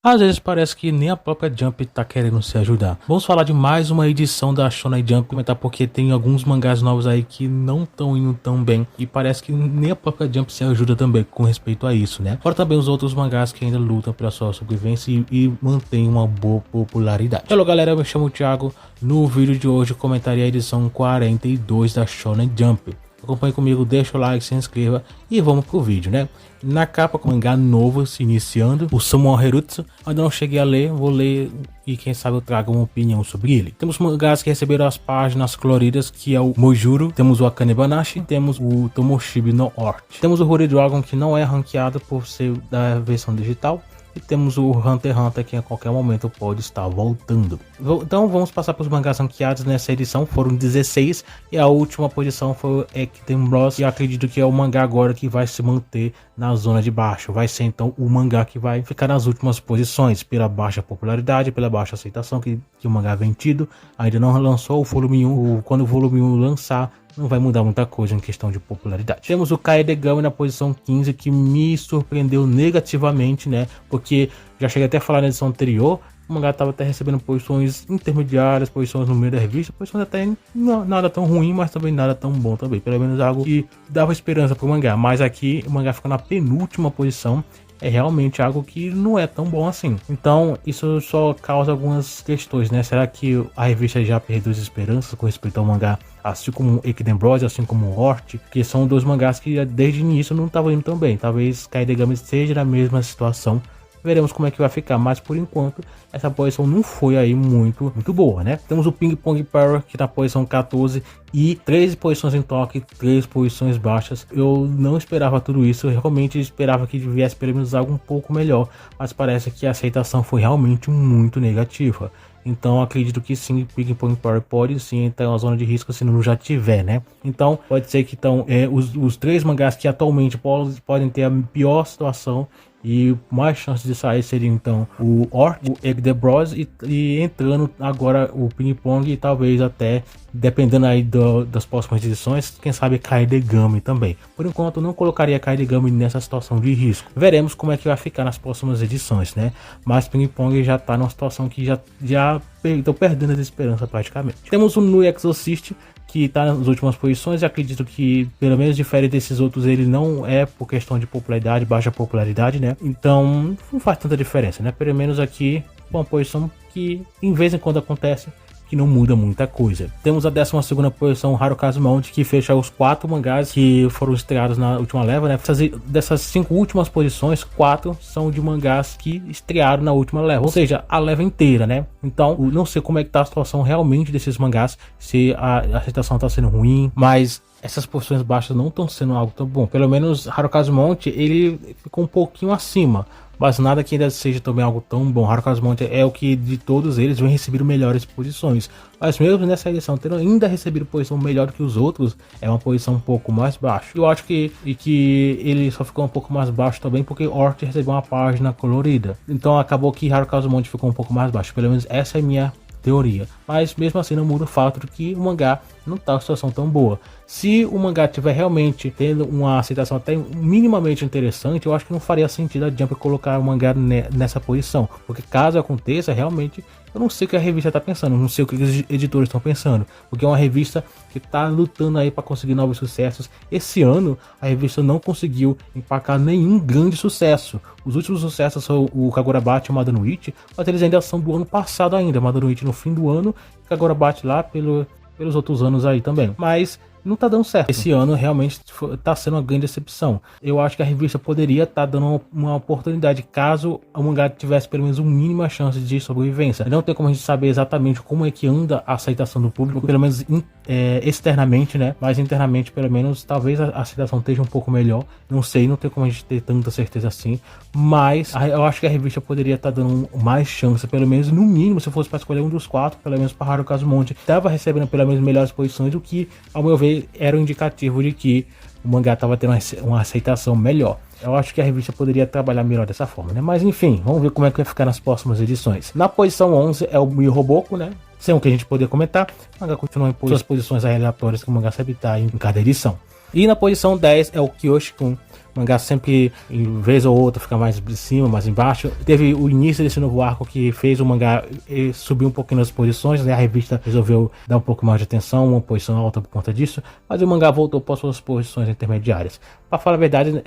Às vezes parece que nem a própria Jump tá querendo se ajudar. Vamos falar de mais uma edição da Shonen Jump, comentar porque tem alguns mangás novos aí que não estão indo tão bem e parece que nem a própria Jump se ajuda também com respeito a isso, né? Fora também os outros mangás que ainda lutam pela sua sobrevivência e mantêm uma boa popularidade. Hello galera, eu me chamo Thiago. No vídeo de hoje eu comentaria a edição 42 da Shonen Jump. Acompanhe comigo, deixa o like, se inscreva e vamos pro vídeo, né? Na capa, com mangá novo se iniciando, o Samuel Herutsu. Ainda não cheguei a ler, vou ler e quem sabe eu trago uma opinião sobre ele. Temos mangás que receberam as páginas coloridas, que é o Mojuro, temos o Akane Banashi, temos o Tomoshibi no Ort. Temos o Holy Dragon, que não é ranqueado por ser da versão digital. E temos o Hunter x Hunter, que a qualquer momento pode estar voltando. Então vamos passar para os mangás ranqueados nessa edição. Foram 16 e a última posição foi o Ekiden Bros. E acredito que é o mangá agora que vai se manter na zona de baixo. Vai ser então o mangá que vai ficar nas últimas posições, pela baixa popularidade, pela baixa aceitação que o mangá vem tido. Ainda não lançou o volume 1. Quando o volume 1 lançar, não vai mudar muita coisa em questão de popularidade. Temos o Kaedegame na posição 15, que me surpreendeu negativamente, né? Porque já cheguei até a falar na edição anterior, o mangá estava até recebendo posições intermediárias, posições no meio da revista, posições até não, nada tão ruim, mas também nada tão bom também. Pelo menos algo que dava esperança para o mangá. Mas aqui o mangá fica na penúltima posição. É realmente algo que não é tão bom assim. Então isso só causa algumas questões, né? Será que a revista já perdeu as esperanças com respeito ao mangá, assim como Ekiden Bros, assim como o Hort, que são dois mangás que desde o início não estavam indo tão bem. Talvez Kaedegame esteja na mesma situação. Veremos como é que vai ficar, mas por enquanto essa posição não foi aí muito boa, né? Temos o Ping Pong Power, que tá na posição 14 e 13 posições em toque, 3 posições baixas. Eu não esperava tudo isso, eu realmente esperava que viesse pelo menos algo um pouco melhor, mas parece que a aceitação foi realmente muito negativa. Então acredito que sim, Ping Pong Power pode sim entrar na zona de risco se não já tiver, né? Então pode ser que então, os três mangás que atualmente podem ter a pior situação e mais chances de sair seriam então o Ort, o Ekiden Bros e entrando agora o Ping Pong e talvez até, dependendo aí das próximas edições, quem sabe Kaedegame também. Por enquanto não colocaria Kaedegame nessa situação de risco. Veremos como é que vai ficar nas próximas edições, né? Mas Ping Pong já tá numa situação que já estou perdendo as esperanças praticamente. Temos o Nui Exorcist, que está nas últimas posições, e acredito que, pelo menos diferente desses outros, ele não é por questão de popularidade, baixa popularidade, né? Então, não faz tanta diferença, né? Pelo menos aqui, uma posição que, em vez em quando acontece, que não muda muita coisa. Temos a 12ª posição, Harukazu Mount, que fecha os 4 mangás que foram estreados na última leva, né? Dessas 5 últimas posições, 4 são de mangás que estrearam na última leva, ou seja, a leva inteira, né? Então, não sei como é que tá a situação realmente desses mangás, se a aceitação tá sendo ruim, mas essas posições baixas não estão sendo algo tão bom. Pelo menos Harukazu Mount, ele ficou um pouquinho acima, mas nada que ainda seja também algo tão bom. Harukazu Mount é o que de todos eles vem recebido melhores posições, mas mesmo nessa edição tendo ainda recebido posição melhor que os outros, é uma posição um pouco mais baixa. Eu acho que ele só ficou um pouco mais baixo também porque Ort recebeu uma página colorida, então acabou que Harukazu Mount ficou um pouco mais baixo. Pelo menos essa é a minha teoria, mas mesmo assim não muda o fato de que o mangá não tá em situação tão boa. Se o mangá tiver realmente tendo uma aceitação até minimamente interessante, eu acho que não faria sentido a Jump colocar o mangá nessa posição, porque caso aconteça, realmente eu não sei o que a revista tá pensando, não sei o que os editores estão pensando, porque é uma revista que tá lutando aí para conseguir novos sucessos. Esse ano a revista não conseguiu empacar nenhum grande sucesso. Os últimos sucessos são o Kagurabachi e o Madonuichi, mas eles ainda são do ano passado ainda, Madonuichi no fim do ano, Kagurabachi lá pelos outros anos aí também. Mas não tá dando certo. Esse ano realmente tá sendo uma grande decepção. Eu acho que a revista poderia estar dando uma oportunidade caso o mangá tivesse pelo menos uma mínima chance de sobrevivência. Não tem como a gente saber exatamente como é que anda a aceitação do público, pelo menos externamente, né? Mas internamente, pelo menos, talvez a aceitação esteja um pouco melhor. Não sei, não tem como a gente ter tanta certeza assim. Mas eu acho que a revista poderia estar dando mais chance, pelo menos no mínimo, se fosse para escolher um dos 4, pelo menos para Harukazu Mount, estava recebendo pelo menos melhores posições, o que, ao meu ver, era um indicativo de que o mangá estava tendo uma aceitação melhor. Eu acho que a revista poderia trabalhar melhor dessa forma, né? Mas enfim, vamos ver como é que vai ficar nas próximas edições. Na posição 11 é o Miu Roboku, né? Sem o que a gente poder comentar, o mangá continua em suas posições aleatórias que o mangá sempre está em cada edição. E na posição 10 é o Kyoshi-kun, O mangá sempre, em vez ou outra, fica mais de cima, mais embaixo. Teve o início desse novo arco que fez o mangá subir um pouquinho nas posições, né? A revista resolveu dar um pouco mais de atenção, uma posição alta por conta disso, mas o mangá voltou para suas posições intermediárias. Para falar a verdade,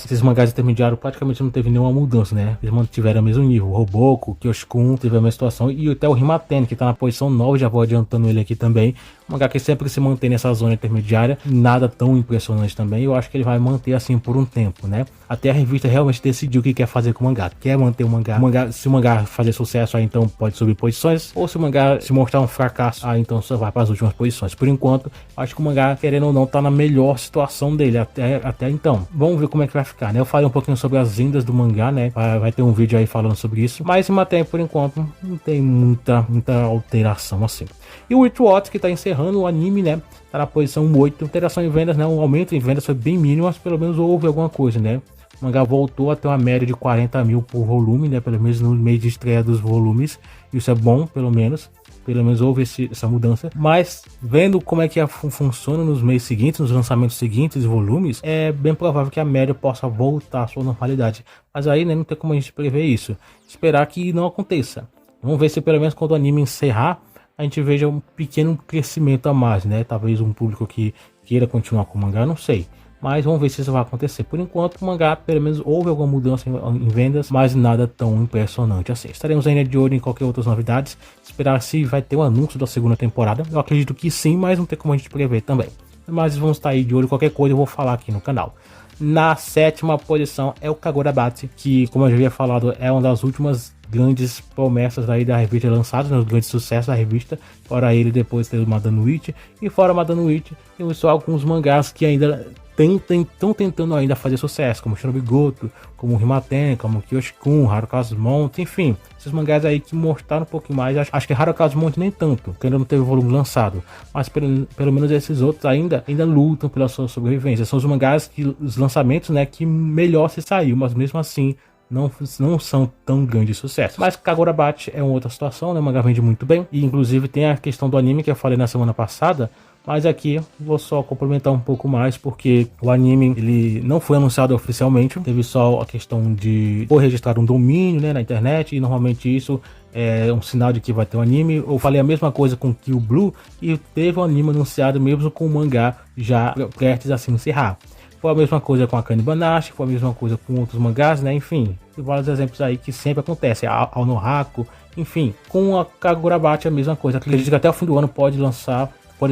esses mangás intermediários praticamente não teve nenhuma mudança, né? Eles mantiveram o mesmo nível. O Roboku, o Kyoshikun teve a mesma situação, e até o Himaten, que tá na posição 9, já vou adiantando ele aqui também. Um mangá que sempre se mantém nessa zona intermediária, nada tão impressionante também. Eu acho que ele vai manter assim por um tempo, né? Até a revista realmente decidiu o que quer fazer com o mangá. Quer manter o mangá. Se o mangá fazer sucesso, aí então pode subir posições. Ou se o mangá se mostrar um fracasso, aí então só vai para as últimas posições. Por enquanto, acho que o mangá, querendo ou não, tá na melhor situação dele até então. Vamos ver como é que vai ficar, né? Eu falei um pouquinho sobre as vendas do mangá, né? Vai ter um vídeo aí falando sobre isso. Mas em matéria, por enquanto, não tem muita alteração assim. E o Witchwatch, que tá encerrando o anime, né? Tá na posição 8. Alteração em vendas, né? Um aumento em vendas foi bem mínimo, mas pelo menos houve alguma coisa, né? O mangá voltou a ter uma média de 40 mil por volume, né? Pelo menos no mês de estreia dos volumes. Isso é bom, pelo menos. Pelo menos houve essa mudança. Mas vendo como é que funciona nos meses seguintes, nos lançamentos seguintes, volumes, é bem provável que a média possa voltar à sua normalidade. Mas aí, né, não tem como a gente prever isso. Esperar que não aconteça. Vamos ver se pelo menos quando o anime encerrar, a gente veja um pequeno crescimento a mais, né? Talvez um público que queira continuar com o mangá, não sei. Mas vamos ver se isso vai acontecer. Por enquanto, o mangá, pelo menos, houve alguma mudança em vendas, mas nada tão impressionante assim. Estaremos ainda de olho em qualquer outras novidades. Esperar se vai ter o anúncio da segunda temporada. Eu acredito que sim, mas não tem como a gente prever também. Mas vamos estar aí de olho, qualquer coisa eu vou falar aqui no canal. Na 7ª posição é o Kagurabachi, que, como eu já havia falado, é uma das últimas grandes promessas aí da revista lançadas, né, os grandes sucessos da revista. Fora ele, depois teve o Madano Witch, e fora Madano Witch, temos só alguns mangás que ainda estão tentando ainda fazer sucesso, como Shinobi Goto, como Himaten, como Kyoshikun, Haruka's Mount, enfim, esses mangás aí que mostraram um pouquinho mais. Acho que Haruka's Mount nem tanto, porque ainda não teve volume lançado, mas pelo menos esses outros ainda lutam pela sua sobrevivência. São os mangás os lançamentos, né, que melhor se saiu, mas mesmo assim não são tão grandes sucesso. Mas Kagurabachi é uma outra situação, né? O mangá vende muito bem, e inclusive tem a questão do anime que eu falei na semana passada. Mas aqui vou só complementar um pouco mais, porque o anime ele não foi anunciado oficialmente, teve só a questão de foi registrado um domínio, né, na internet, e normalmente isso é um sinal de que vai ter um anime. Eu falei a mesma coisa com Kill Blue, e teve um anime anunciado mesmo com o mangá já prestes a se encerrar. Foi a mesma coisa com a Akane Banashi, foi a mesma coisa com outros mangás, né? Enfim, tem vários exemplos aí que sempre acontece. A Onohako, enfim, com a Kagurabachi é a mesma coisa. Acredito que até o fim do ano pode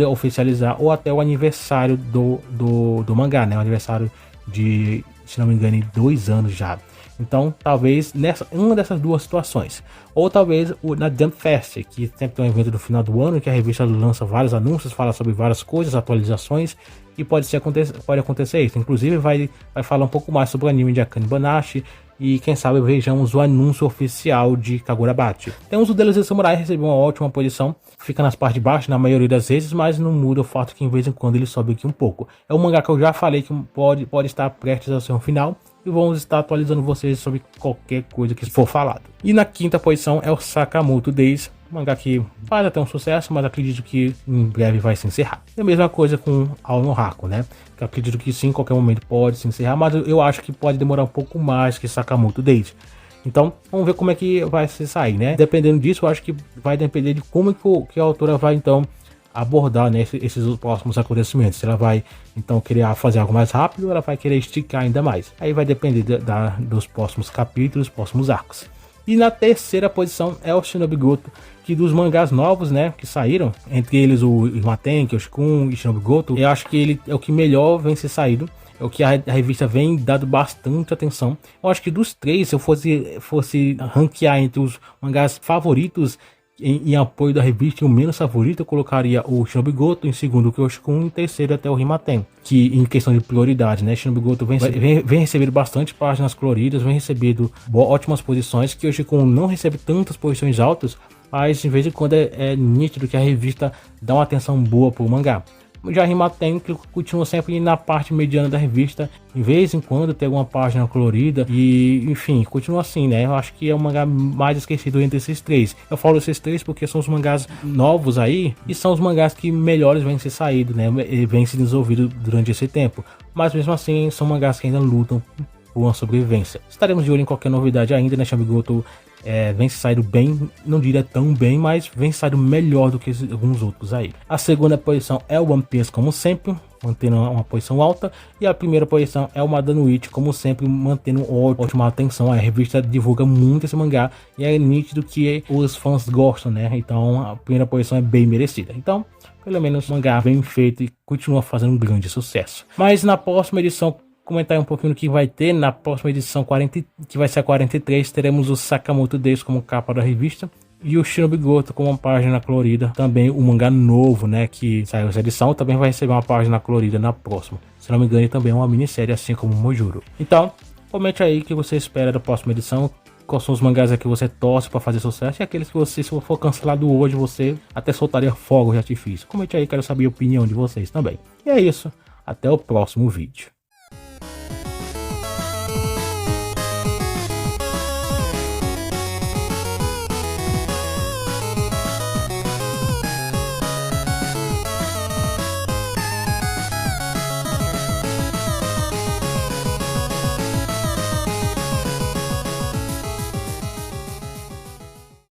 oficializar, ou até o aniversário do mangá, né? O aniversário de, se não me engano, 2 anos já. Então, talvez uma dessas duas situações. Ou talvez na Jump Fest, que sempre tem um evento do final do ano, que a revista lança vários anúncios, fala sobre várias coisas, atualizações, e pode acontecer isso. Inclusive, vai falar um pouco mais sobre o anime de Akane Banashi, e quem sabe vejamos o anúncio oficial de Kagurabachi. Temos o DLC Samurai, recebeu uma ótima posição, fica nas partes de baixo na maioria das vezes, mas não muda o fato que em vez em quando ele sobe aqui um pouco. É um mangá que eu já falei que pode estar prestes ao seu final, e vamos estar atualizando vocês sobre qualquer coisa que for falado. E na 5ª posição é o Sakamoto Days, um mangá que faz até um sucesso, mas acredito que em breve vai se encerrar. E a mesma coisa com Onohako, né? Que acredito que sim, em qualquer momento pode se encerrar, mas eu acho que pode demorar um pouco mais que Sakamoto Days. Então, vamos ver como é que vai se sair, né? Dependendo disso, eu acho que vai depender de como que a autora vai, então, abordar, né, esses próximos acontecimentos. Se ela vai, então, querer fazer algo mais rápido, ou ela vai querer esticar ainda mais. Aí vai depender dos próximos capítulos, próximos arcos. E na 3ª posição é o Shinobi Goto, que dos mangás novos, né, que saíram, entre eles o Himaten, Kyoshikun e Shinobi Goto, eu acho que ele é o que melhor vem se saído. É o que a revista vem dado bastante atenção. Eu acho que dos três, se eu fosse ranquear entre os mangás favoritos em apoio da revista, e o menos favorito, eu colocaria o Shinobi Goto, em segundo o Kyoshikun, e em terceiro até o Himaten, que em questão de prioridade, né, Shinobi Goto vem recebendo bastante páginas coloridas, vem recebendo ótimas posições. Kyoshikun não recebe tantas posições altas, mas de vez em quando é nítido que a revista dá uma atenção boa pro mangá. já Rimaten, que continua sempre na parte mediana da revista, de vez em quando tem alguma página colorida e enfim, continua assim, né? Eu acho que é o mangá mais esquecido entre esses três. Eu falo esses três porque são os mangás novos aí e são os mangás que melhores vêm ser saído, né? E vêm se desenvolvido durante esse tempo, mas mesmo assim são mangás que ainda lutam por uma sobrevivência. Estaremos de olho em qualquer novidade ainda, né? Shambigoto vem saindo bem, não diria tão bem, mas vem saindo melhor do que alguns outros aí. A segunda posição é o One Piece, como sempre, mantendo uma posição alta, e a primeira posição é o Madanuichi, como sempre, mantendo ótima atenção. A revista divulga muito esse mangá e é nítido que os fãs gostam, né? Então a primeira posição é bem merecida. Então, pelo menos o mangá bem feito e continua fazendo um grande sucesso. Mas na próxima edição, comentar um pouquinho do que vai ter na próxima edição 40, que vai ser a 43, teremos o Sakamoto Days como capa da revista e o Shinobi Goto com uma página colorida, também o mangá novo, né, que saiu essa edição, também vai receber uma página colorida na próxima. Se não me engano, também é uma minissérie, assim como o Mojuro. Então, comente aí o que você espera da próxima edição, quais são os mangás que você torce para fazer sucesso e aqueles que você, se for cancelado hoje, você até soltaria fogos de artifício. Comente aí, quero saber a opinião de vocês também. E é isso, até o próximo vídeo.